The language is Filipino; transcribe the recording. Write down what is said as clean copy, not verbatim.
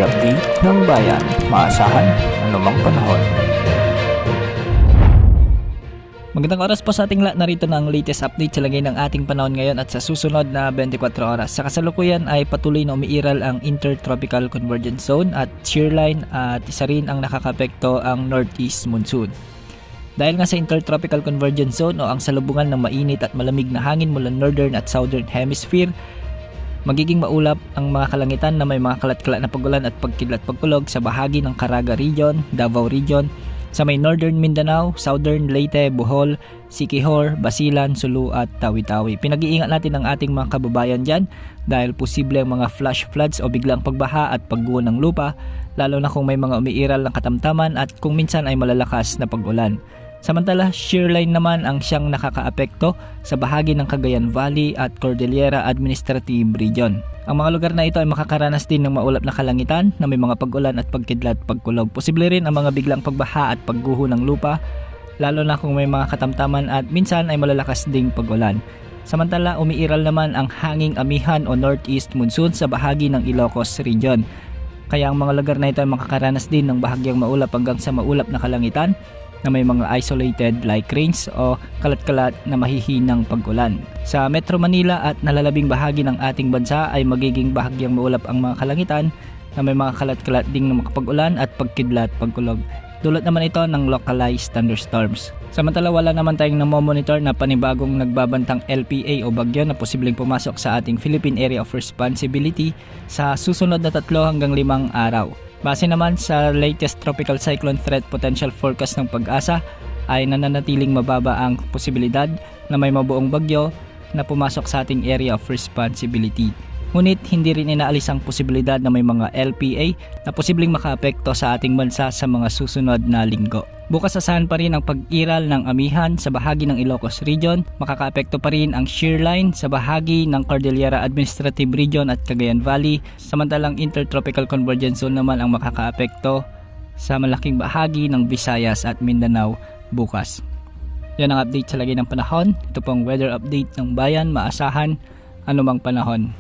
update ng bayan, maasahan anumang panahon. Magandang oras po sa ating lahat, narito na ang latest update sa lagay ng ating panahon ngayon at sa susunod na 24 oras. Sa kasalukuyan ay patuloy na umiiral ang Intertropical Convergence Zone at shear line at isa rin ang nakakapekto ang Northeast Monsoon. Dahil nga sa Intertropical Convergence Zone o ang salubungan ng mainit at malamig na hangin mula Northern at Southern Hemisphere, magiging maulap ang mga kalangitan na may mga kalat-kalat na pagulan at pagkidlat-pagkulog sa bahagi ng Caraga Region, Davao Region, sa may Northern Mindanao, Southern Leyte, Bohol, Siquijor, Basilan, Sulu at Tawi-Tawi. Pinag-iingat natin ang ating mga kababayan dyan dahil posible ang mga flash floods o biglang pagbaha at pagguho ng lupa, lalo na kung may mga umiiral ng katamtaman at kung minsan ay malalakas na pag-ulan. Samantala, shear line naman ang siyang nakakaapekto sa bahagi ng Cagayan Valley at Cordillera Administrative Region. Ang mga lugar na ito ay makakaranas din ng maulap na kalangitan na may mga pag-ulan at pagkidlat-pagkulog. Posible rin ang mga biglang pagbaha at pagguho ng lupa, lalo na kung may mga katamtaman at minsan ay malalakas ding pag-ulan. Samantala, umiiral naman ang hanging amihan o Northeast Monsoon sa bahagi ng Ilocos Region. Kaya ang mga lugar na ito ay makakaranas din ng bahagyang maulap hanggang sa maulap na kalangitan na may mga isolated light rains o kalat-kalat na mahihinang pag-ulan. Sa Metro Manila at nalalabing bahagi ng ating bansa ay magiging bahagyang maulap ang mga kalangitan na may mga kalat-kalat ding na makapag-ulan at pagkidlat-pagkulog. Dulot naman ito ng localized thunderstorms. Samantala, wala naman tayong namomonitor na panibagong nagbabantang LPA o bagyo na posibleng pumasok sa ating Philippine Area of Responsibility sa susunod na 3 hanggang 5 araw. Base naman sa latest tropical cyclone threat potential forecast ng Pag-asa ay nananatiling mababa ang posibilidad na may mabuong bagyo na pumasok sa ating area of responsibility. Ngunit hindi rin inaalis ang posibilidad na may mga LPA na posibleng makaapekto sa ating bansa sa mga susunod na linggo. Bukas asahan pa rin ang pag-iral ng amihan sa bahagi ng Ilocos Region. Makakaapekto pa rin ang shear line sa bahagi ng Cordillera Administrative Region at Cagayan Valley. Samantalang Intertropical Convergence Zone naman ang makakaapekto sa malaking bahagi ng Visayas at Mindanao bukas. Yan ang update sa lagay ng panahon. Ito pong weather update ng bayan, maasahan anumang panahon.